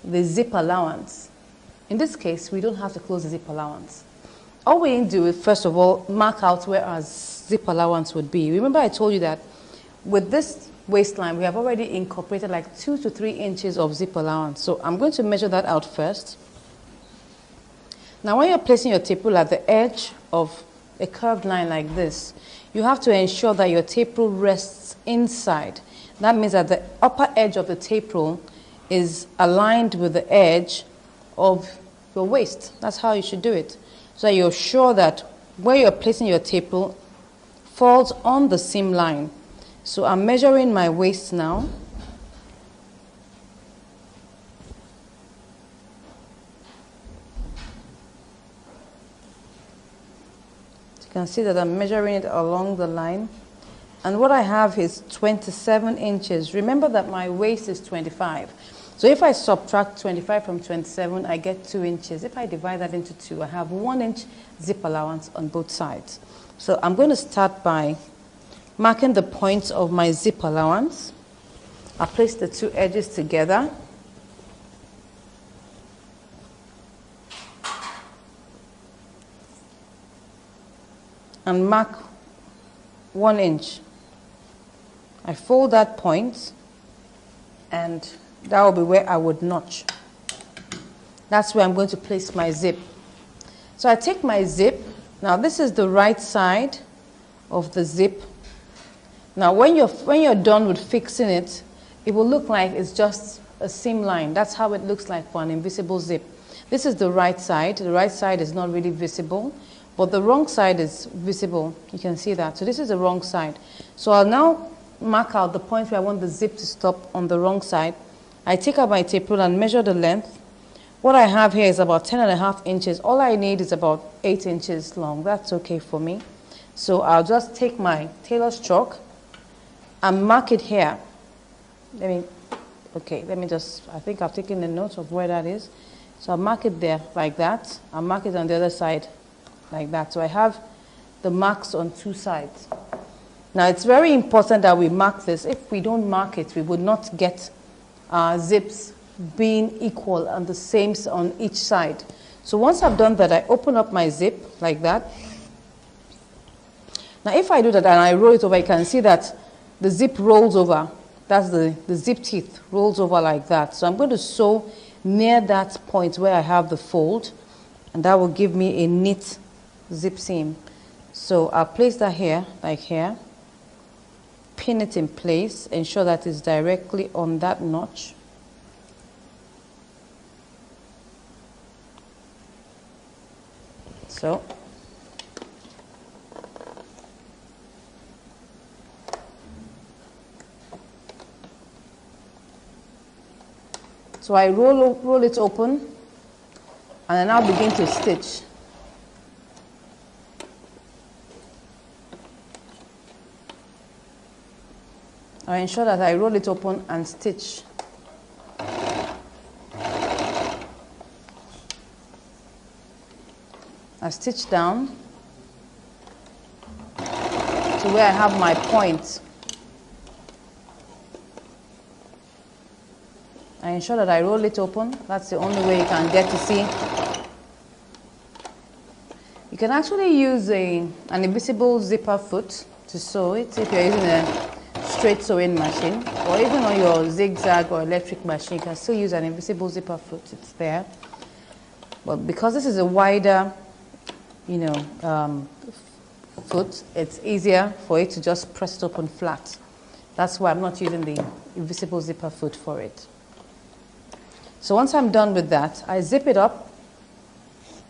the zip allowance. In this case, we don't have to close the zip allowance. All we need to do is, first of all, mark out where our zip allowance would be. Remember I told you that with this waistline, we have already incorporated like 2 to 3 inches of zip allowance. So I'm going to measure that out first. Now when you're placing your tape rule at the edge of a curved line like this, you have to ensure that your tape rule rests inside. That means that the upper edge of the tape rule is aligned with the edge of your waist. That's how you should do it. So you're sure that where you're placing your tape rule falls on the seam line. So I'm measuring my waist now. You can see that I'm measuring it along the line. And what I have is 27 inches. Remember that my waist is 25. So if I subtract 25 from 27, I get 2 inches. If I divide that into 2, I have 1 inch zip allowance on both sides. So I'm going to start by marking the points of my zip allowance. I'll place the 2 edges together. And mark 1 inch. I fold that point, and that will be where I would notch. That's where I'm going to place my zip. So I take my zip. Now this is the right side of the zip. Now when you're done with fixing it, it will look like it's just a seam line. That's how it looks like for an invisible zip. This is the right side. The right side is not really visible, but the wrong side is visible. You can see that. So this is the wrong side. So I'll now mark out the point where I want the zip to stop on the wrong side. I take out my tape rule and measure the length. What I have here is about 10.5 inches. All I need is about 8 inches long. That's okay for me. So I'll just take my tailor's chalk and mark it here. I think I've taken a note of where that is. So I'll mark it there like that. I'll mark it on the other side like that. So I have the marks on 2 sides. Now it's very important that we mark this. If we don't mark it, we would not get our zips being equal and the same on each side. So once I've done that, I open up my zip like that. Now if I do that and I roll it over, you can see that the zip rolls over. That's the zip teeth rolls over like that. So I'm going to sew near that point where I have the fold, and that will give me a neat zip seam. So I'll place that here, like here. Pin it in place, ensure that it's directly on that notch. So I roll it open, and I now begin to stitch. I ensure that I roll it open and stitch. I stitch down to where I have my point. I ensure that I roll it open. That's the only way you can get to see. You can actually use an invisible zipper foot to sew it if you're using a straight sewing machine, or even on your zigzag or electric machine, you can still use an invisible zipper foot. It's there. But because this is a wider, foot, it's easier for it to just press it open flat. That's why I'm not using the invisible zipper foot for it. So once I'm done with that, I zip it up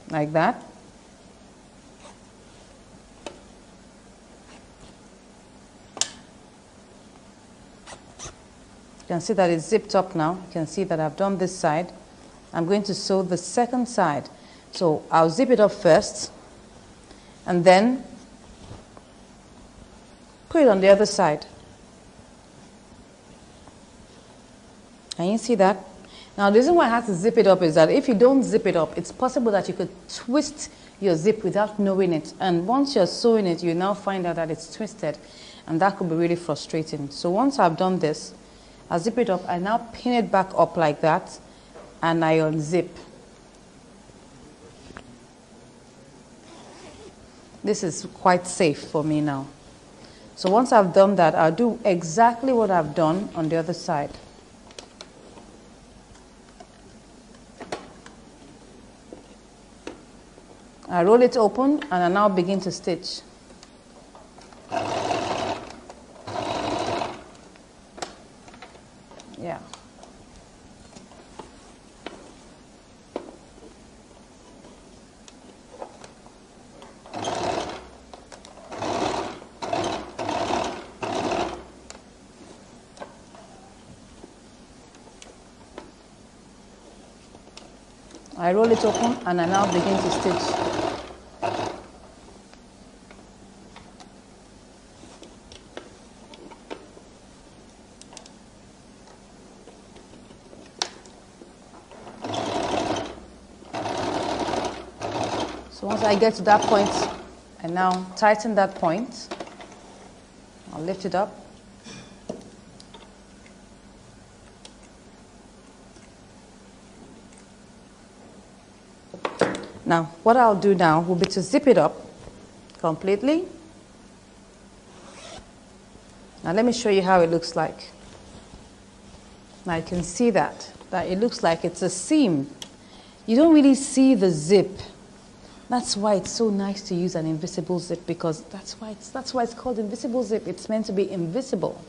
like that. You can see that it's zipped up now. You can see that I've done this side. I'm going to sew the second side. So I'll zip it up first, and then put it on the other side. Can you see that? Now the reason why I have to zip it up is that if you don't zip it up, it's possible that you could twist your zip without knowing it. And once you're sewing it, you now find out that it's twisted, and that could be really frustrating. So once I've done this, I zip it up, I now pin it back up like that, and I unzip. This is quite safe for me now. So once I've done that, I'll do exactly what I've done on the other side. I roll it open and I now begin to stitch. Yeah. I roll it open and I now begin to stitch. So once I get to that point, I now tighten that point. I'll lift it up. Now, what I'll do now will be to zip it up completely. Now, let me show you how it looks like. Now, you can see that it looks like it's a seam. You don't really see the zip. That's why it's so nice to use an invisible zip, because that's why it's called invisible zip. It's meant to be invisible.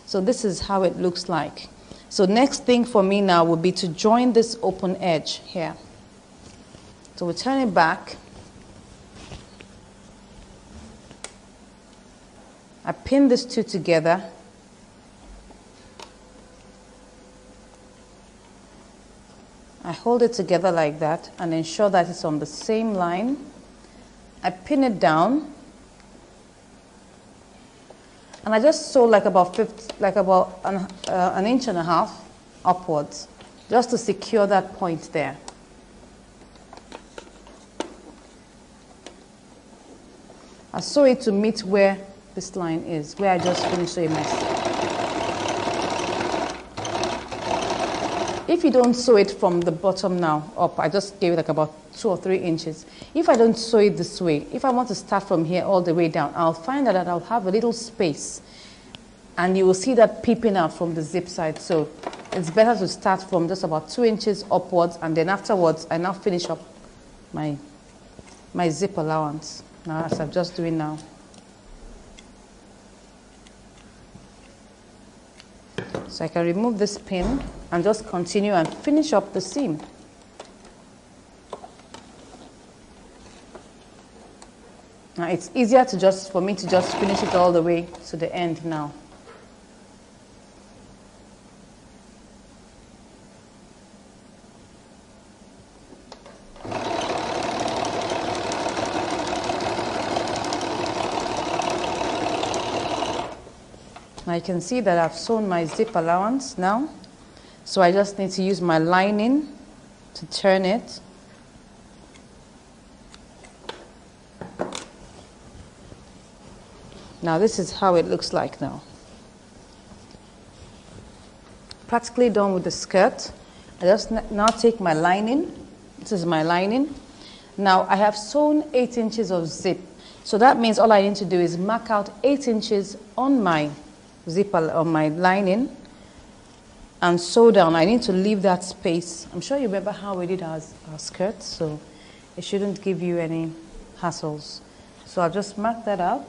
So this is how it looks like. So next thing for me now would be to join this open edge here. So we turn it back. I pin these two together. I hold it together like that and ensure that it's on the same line. I pin it down. And I just sew like about an inch and a half upwards, just to secure that point there. I sew it to meet where this line is, where I just finished sewing my stitch. If you don't sew it from the bottom now up, I just gave it like about 2 or 3 inches. If I don't sew it this way, if I want to start from here all the way down, I'll find that I'll have a little space, and you will see that peeping out from the zip side. So it's better to start from just about 2 inches upwards, and then afterwards I now finish up my zip allowance. Now, as I'm just doing now. So I can remove this pin and just continue and finish up the seam. Now it's easier for me to just finish it all the way to the end now. Now you can see that I've sewn my zip allowance now. So I just need to use my lining to turn it. Now this is how it looks like now. Practically done with the skirt. I just now take my lining. This is my lining. Now I have sewn 8 inches of zip. So that means all I need to do is mark out 8 inches on my zip on my lining and sew down. I need to leave that space. I'm sure you remember how we did our skirt, so it shouldn't give you any hassles. So I'll just mark that out.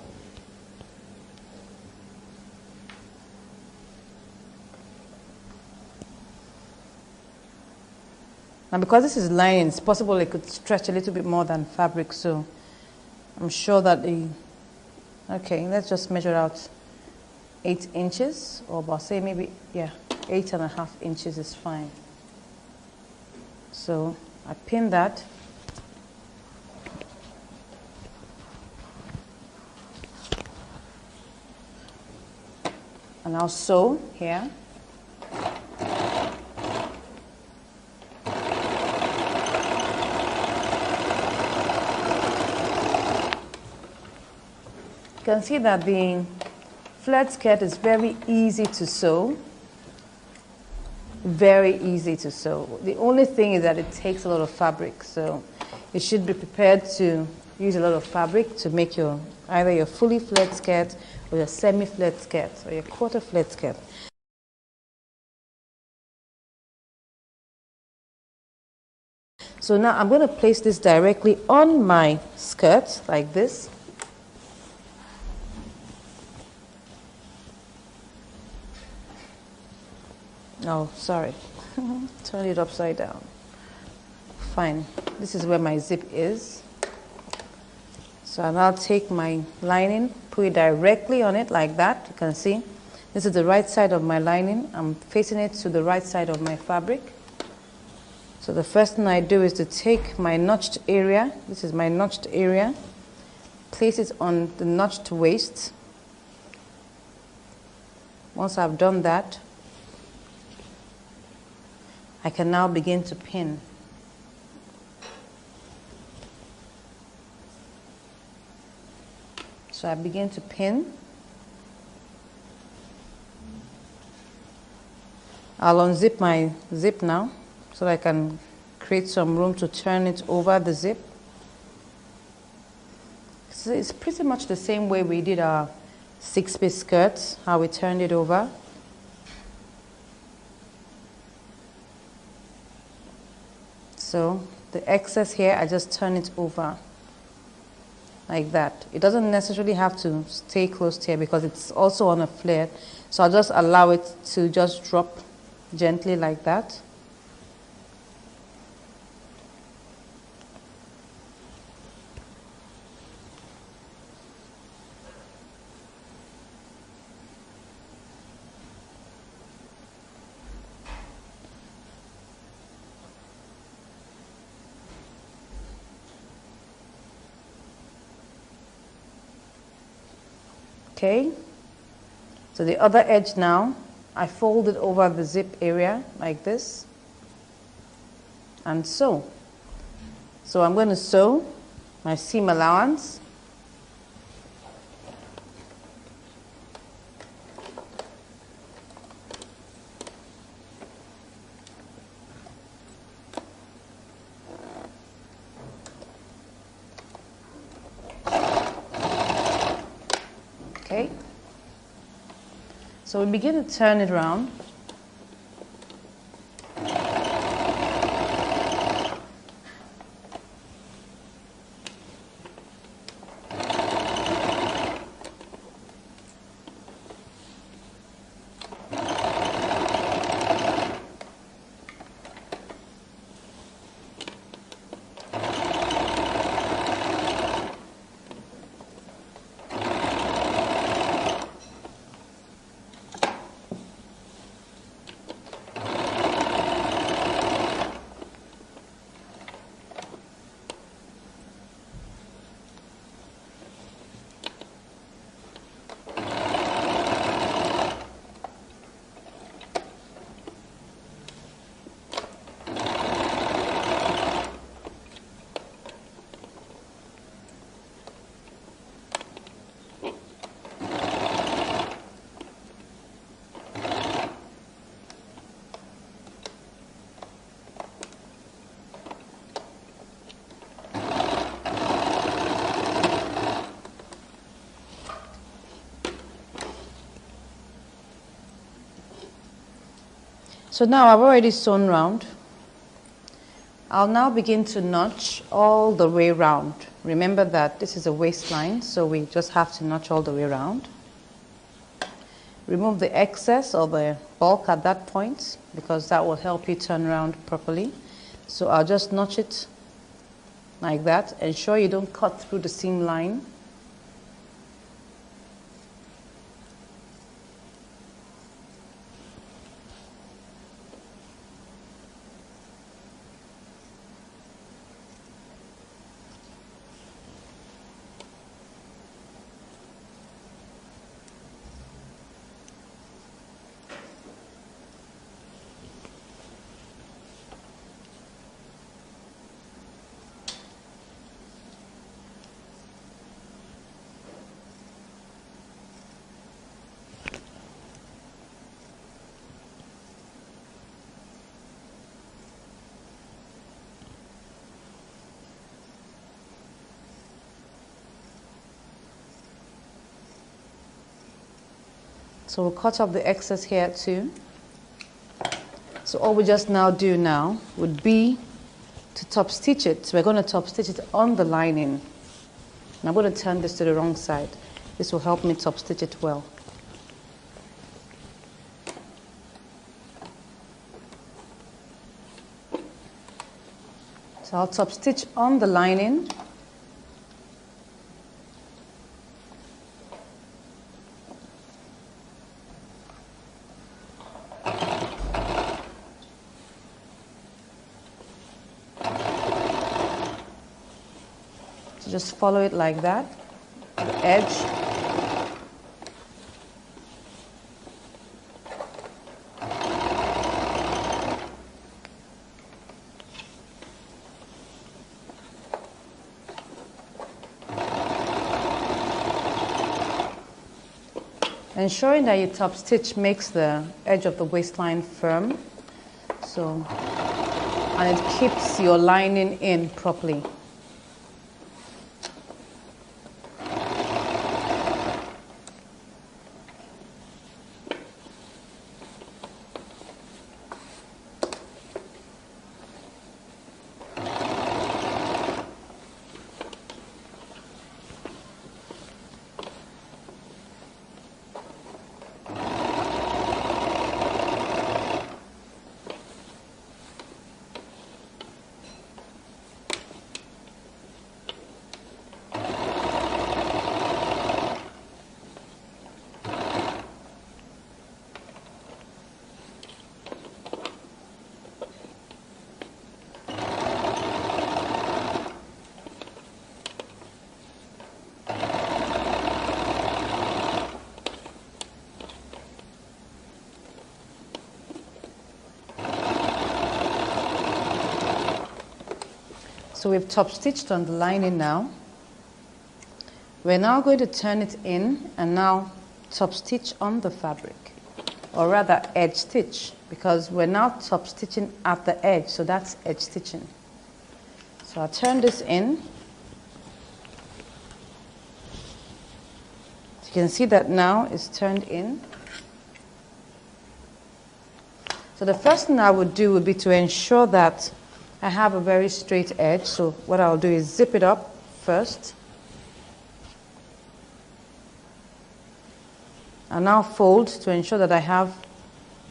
Now because this is lining, it's possible it could stretch a little bit more than fabric, so I'm sure that okay, let's just measure out 8 inches, or about say maybe, yeah, 8.5 inches is fine. So I pin that. And I'll sew here. You can see that the flared skirt is very easy to sew Very easy to sew. The only thing is that it takes a lot of fabric, so you should be prepared to use a lot of fabric to make your either your fully flared skirt or your semi-flared skirt or your quarter flared skirt. So now I'm going to place this directly on my skirt like this. Oh, sorry. Turn it upside down. Fine. This is where my zip is. So I'll now take my lining, put it directly on it like that. You can see this is the right side of my lining. I'm facing it to the right side of my fabric. So the first thing I do is to take my notched area. This is my notched area. Place it on the notched waist. Once I've done that, I can now begin to pin. So I begin to pin. I'll unzip my zip now so that I can create some room to turn it over the zip. So it's pretty much the same way we did our 6-piece skirts, how we turned it over. So the excess here, I just turn it over like that. It doesn't necessarily have to stay closed here because it's also on a flare. So I'll just allow it to just drop gently like that. Okay, so the other edge now, I fold it over the zip area like this and sew. So I'm going to sew my seam allowance. Okay, so we begin to turn it around. So now I've already sewn round. I'll now begin to notch all the way round. Remember that this is a waistline, so we just have to notch all the way around. Remove the excess or the bulk at that point because that will help you turn around properly. So I'll just notch it like that. Ensure you don't cut through the seam line. So we'll cut off the excess here too. So all we just now do now would be to top stitch it. So we're going to top stitch it on the lining. And I'm going to turn this to the wrong side. This will help me top stitch it well. So I'll top stitch on the lining. So just follow it like that, the edge. Ensuring that your top stitch makes the edge of the waistline firm, and it keeps your lining in properly. So we've top stitched on the lining now. We're now going to turn it in and now top stitch on the fabric, or rather edge stitch, because we're now top stitching at the edge, so that's edge stitching. So I'll turn this in. So you can see that now it's turned in. So the first thing I would do would be to ensure that I have a very straight edge. So what I'll do is zip it up first. And now fold to ensure that I have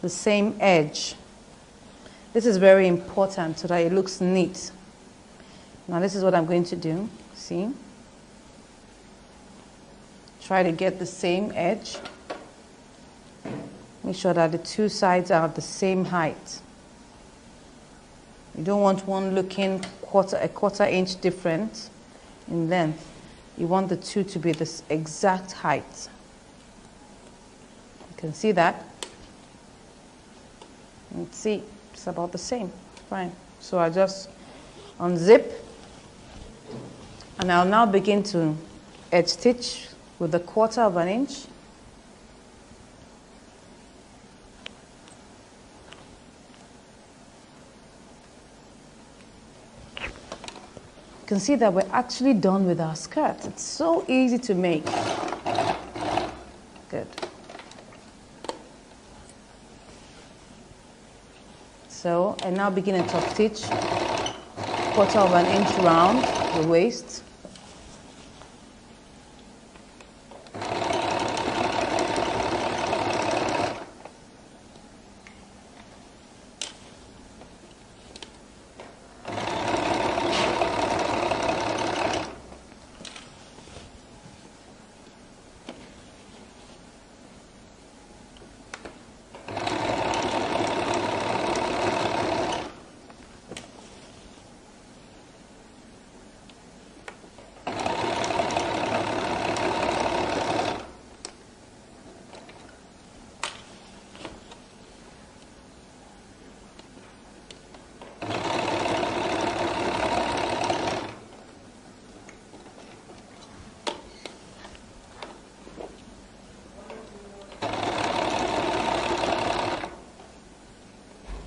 the same edge. This is very important so that it looks neat. Now this is what I'm going to do. See? Try to get the same edge. Make sure that the two sides are the same height. You don't want one looking a quarter inch different in length. You want the two to be this exact height. You can see that. And see, it's about the same. Fine. So I just unzip, and I'll now begin to edge stitch with a 1/4 of an inch. You can see that we're actually done with our skirt. It's so easy to make. Good. So I now begin a top stitch, 1/4 of an inch round the waist.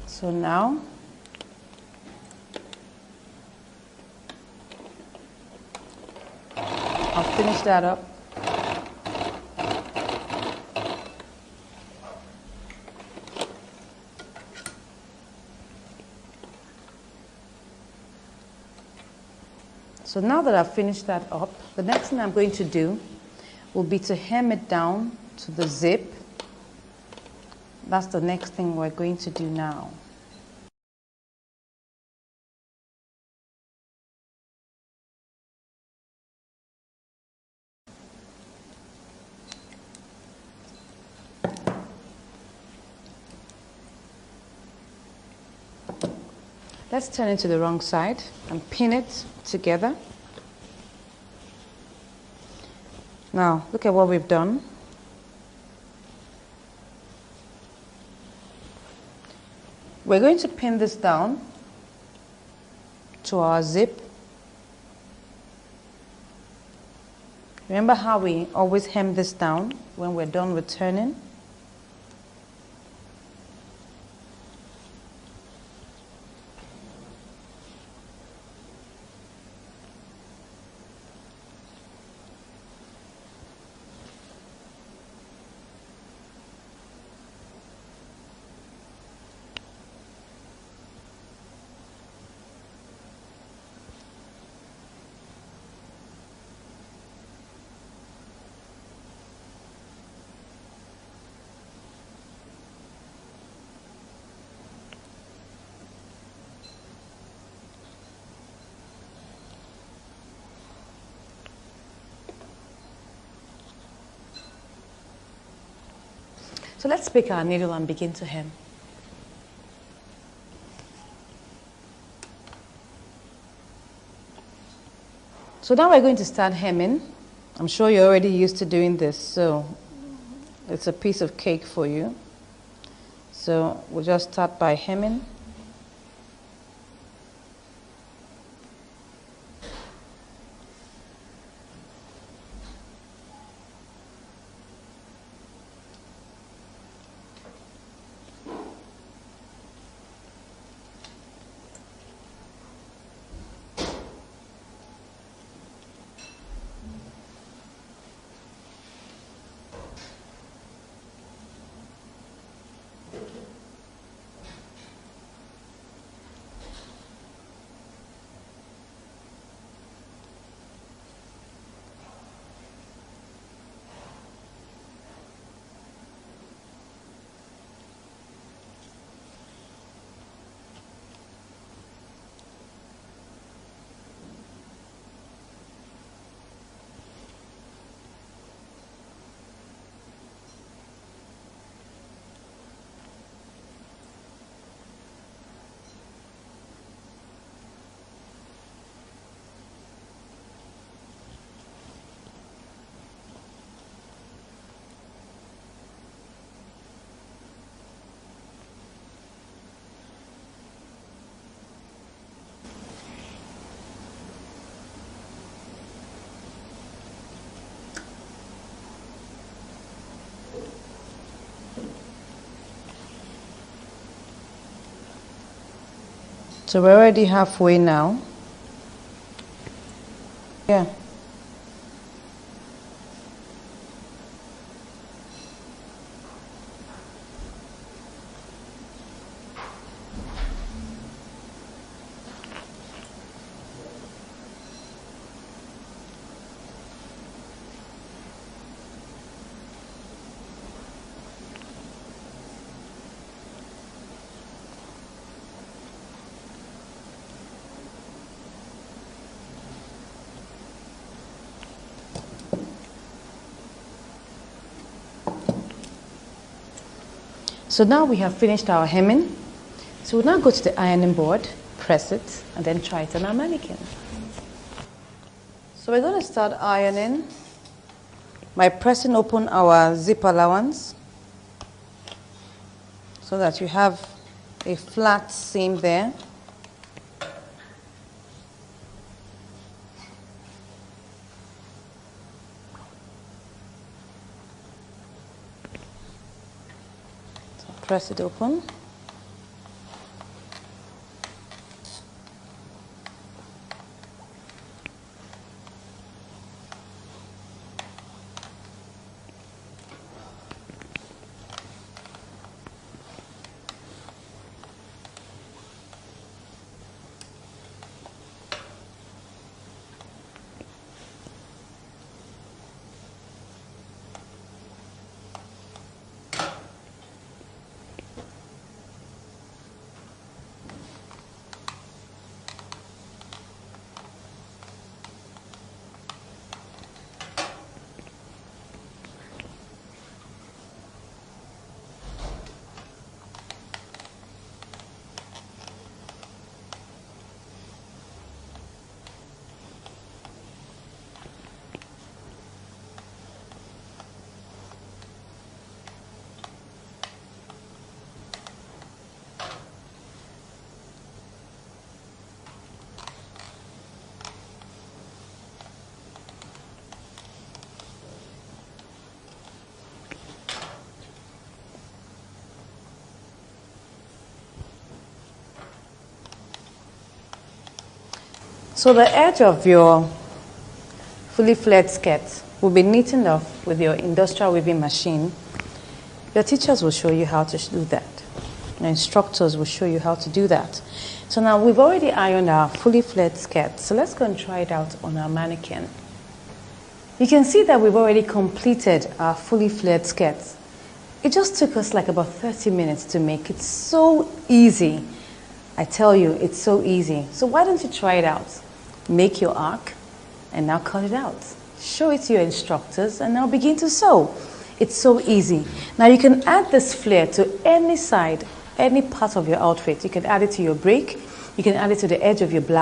So now I'll finish that up. So now that I've finished that up, the next thing I'm going to do will be to hem it down to the zip. That's the next thing we're going to do now. Let's turn it to the wrong side and pin it together. Now, look at what we've done. We're going to pin this down to our zip. Remember how we always hem this down when we're done with turning? So let's pick our needle and begin to hem. So now we're going to start hemming. I'm sure you're already used to doing this, so it's a piece of cake for you. So we'll just start by hemming. So we're already halfway now. Yeah. So now we have finished our hemming. So we'll now go to the ironing board, press it, and then try it on our mannequin. So we're going to start ironing by pressing open our zip allowance so that you have a flat seam there. Press it open. So the edge of your fully flared skirt will be neatened off with your industrial weaving machine. Your teachers will show you how to do that. Your instructors will show you how to do that. So now we've already ironed our fully flared skirt. So let's go and try it out on our mannequin. You can see that we've already completed our fully flared skirt. It just took us like about 30 minutes to make. It's so easy. I tell you, it's so easy. So why don't you try it out? Make your arc and now cut it out. Show it to your instructors and now begin to sew. It's so easy. Now you can add this flare to any side, any part of your outfit. You can add it to your break. You can add it to the edge of your blouse.